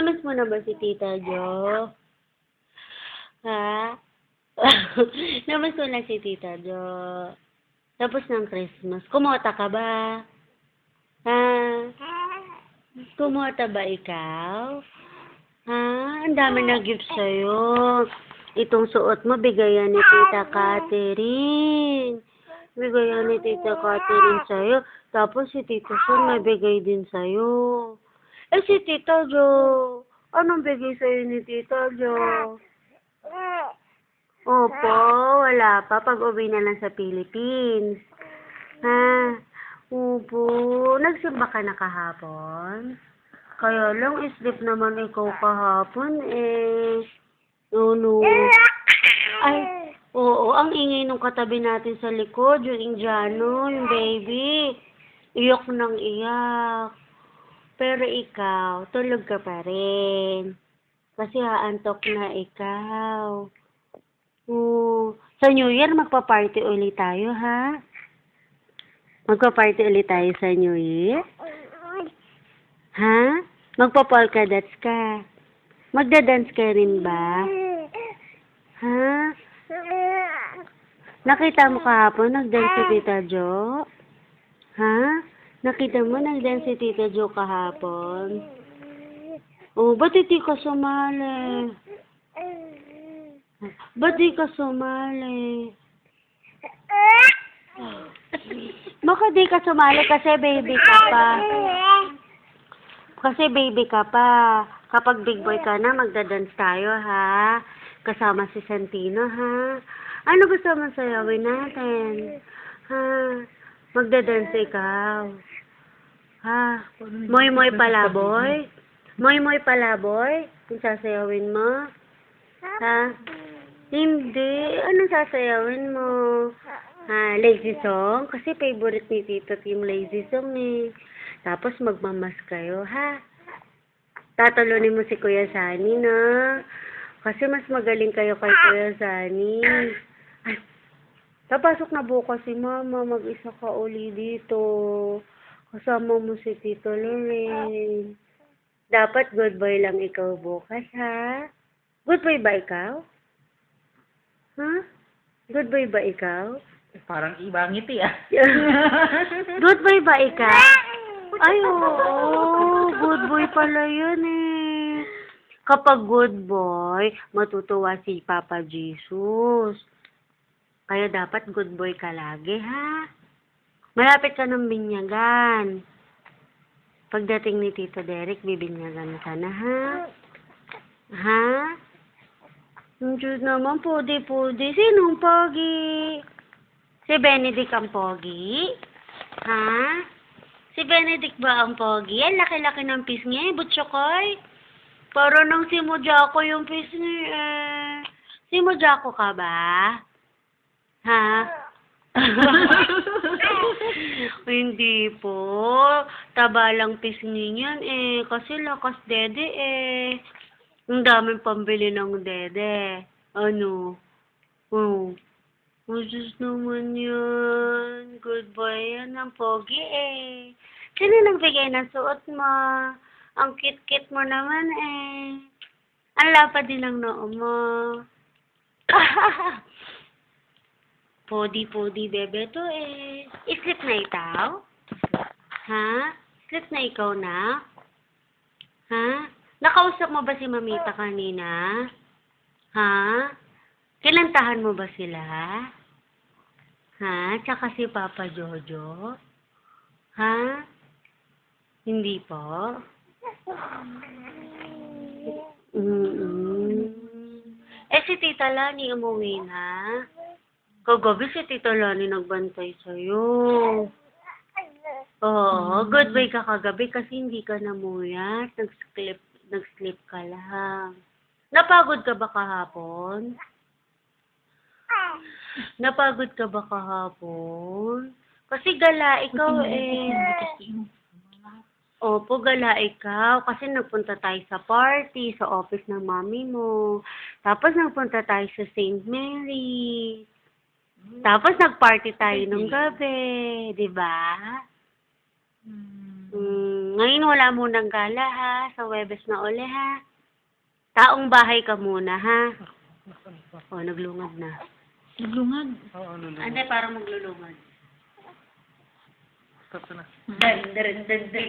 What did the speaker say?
Namiss mo na ba si Tita Jo? Ha? Namiss mo na si Tita Jo? Tapos ng Christmas. Kumota ka ba? Ha? Kumota ba ikaw? Ha? Ang dami na gift sa'yo. Itong suot mo, bigayan ni Tita Catherine. Bigayan ni Tita Catherine sa'yo. Tapos si Tita Son may bigay din sa'yo. Eh si Tita Jo, anong bigay sa'yo ni Tita Jo? Opo, wala pa. Pag-uwi na lang sa Philippines. Ha? Opo. Nagsimba ka na kahapon? Kaya lang, islip naman ikaw kahapon eh. No. Ay, oo, ang ingay nung katabi natin sa likod, yung Indiano, yung baby. Iyak nang iyak. Pero ikaw, tulog ka pa rin. Kasi haantok na ikaw. Sa New Year, magpa-party ulit tayo, ha? Magpa-party ulit tayo sa New Year? Ha? Magpa-polka dots ka? Magda-dance ka rin ba? Ha? Nakita mo kahapon, nag-dance si Tita Jo? Ha? Nakita mo, nag-dance si Tita Jo kahapon? Oh, ba't hindi ka sumali? Ba't di ka sumali? Bakit di ka sumali? Kasi baby ka pa. Kasi baby ka pa. Kapag big boy ka na, magdadance tayo, ha? Kasama si Santino, ha? Ano gusto mong sayawin natin? Ha? Magdadance ikaw. Ha? Moy-moy palaboy? Moy-moy palaboy? Yung sasayawin mo? Ha? Hindi. Anong sasayawin mo? Ha? Lazy song? Kasi favorite ni Tito yung lazy song eh. Tapos magmamas kayo, ha? Tatalunin mo si Kuya Sani, na? Kasi mas magaling kayo kay Kuya Sani. Ay, papasok na bukas si Mama. Mag-isa ka uli dito. Kasama mo si Tito Lorraine. Dapat good boy lang ikaw bukas, ha? Good boy ba ikaw? Ha? Good boy ba ikaw? Parang ibang ngiti ah. Good boy ba ikaw? Ay, oo. Good boy pala yun eh. Kapag good boy, matutuwa si Papa Jesus. Kaya dapat good boy ka lagi, ha? Malapit ka ng binyagan. Pagdating ni Tito Derek, bibinyagan ka na, ha? Ha? Ang Diyos naman, pudi-pudi. Sinong pogi? Si Benedict ang pogi? Ha? Si Benedict ba ang pogi? Ang laki-laki ng pisngi, butchokoy. Para nang si Mojako yung pisngi, eh. Si Mojako ka ba? Ha? Hindi po. Taba lang pisngi niyan, eh. Kasi lakas dede, eh. Ang daming pambili ng dede. Ano? Oh. Oh, Diyos naman yan. Good boy yan. Ang pogi eh. Sino nagbigay ng suot mo? Ang cute-cute mo naman eh. Ang lapad din ng noo mo. Podi-podi bebe to eh. Sleep na ikaw? Ha? Sleep na ikaw na? Ha? Nakausap mo ba si Mamita kanina? Ha? Kinantahan mo ba sila? Ha? Tsaka si Papa Jojo? Ha? Hindi po? Eh, si Tita Lani umuwi na? Kagabi si Tita Lani nagbantay sa'yo. Oo, good boy ka kagabi kasi hindi ka namuyat. Nag-sleep ka lang. Napagod ka ba kahapon? Napagod ka ba kahapon? Kasi gala ikaw eh. Opo, gala ikaw. Kasi nagpunta tayo sa party, sa office ng mami mo. Tapos nagpunta tayo sa St. Mary. Tapos nagparty tayo nung gabi. Diba? Ngayon wala munang gala ha. Sa Webes na uli ha. Taong bahay ka muna ha. O, naglungad na. Naglungag. Oo, ano na. Ande, parang maglulungad. Stop na. Dan, dan, dan, dan.